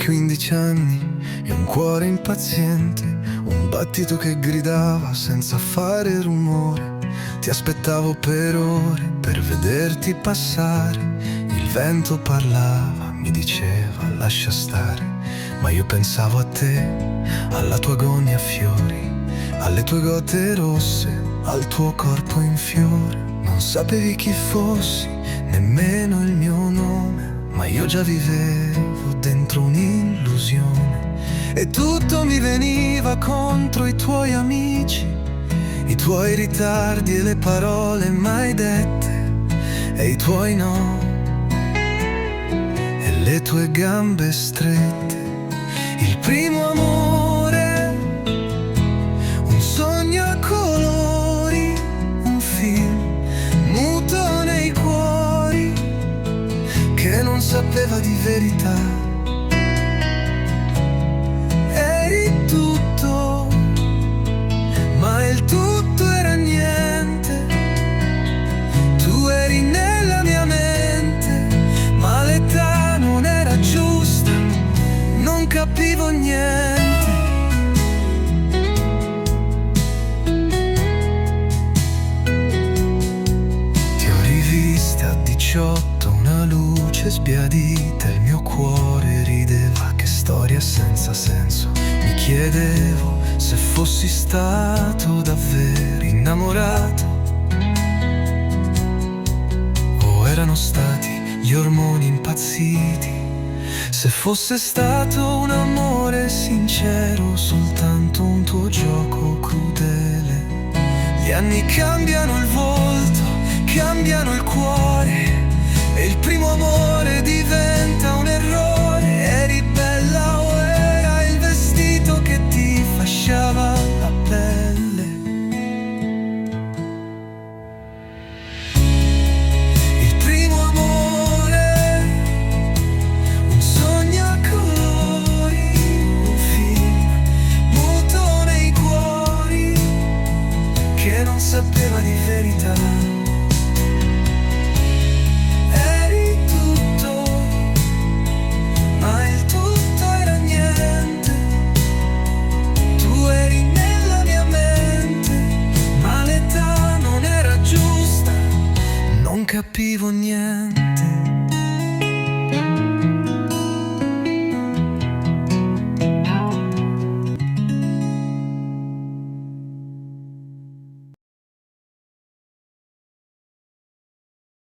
15 anni e un cuore impaziente, un battito che gridava senza fare rumore. Ti aspettavo per ore per vederti passare. Il vento parlava, mi diceva lascia stare, ma io pensavo a te, alla tua agonia a fiori, alle tue gote rosse, al tuo corpo in fiore. Non sapevi chi fossi, nemmeno il mio nome, ma io già vivevo dentro un'illusione. E tutto mi veniva contro i tuoi amici, i tuoi ritardi e le parole mai dette, e i tuoi no, e le tue gambe strette. Il primo amore, un sogno a colori, un film muto nei cuori che non sapeva di verità. Eri tutto, ma il tutto era niente. Tu eri nella mia mente, ma l'età non era giusta, non capivo niente. Ti ho rivista a 18, una luce sbiadita, il mio cuore rideva, che storia senza senso. Mi chiedevo se fossi stato davvero innamorato, o erano stati gli ormoni impazziti. Se fosse stato un amore sincero, soltanto un tuo gioco crudele. Gli anni cambiano il volto, cambiano il cuore, e il primo amore diventa un errore. Eri bella o era il vestito che ti fasciava la pelle? Il primo amore, un sogno a colori, un film muto nei cuori che non sapeva di verità. Non capivo niente.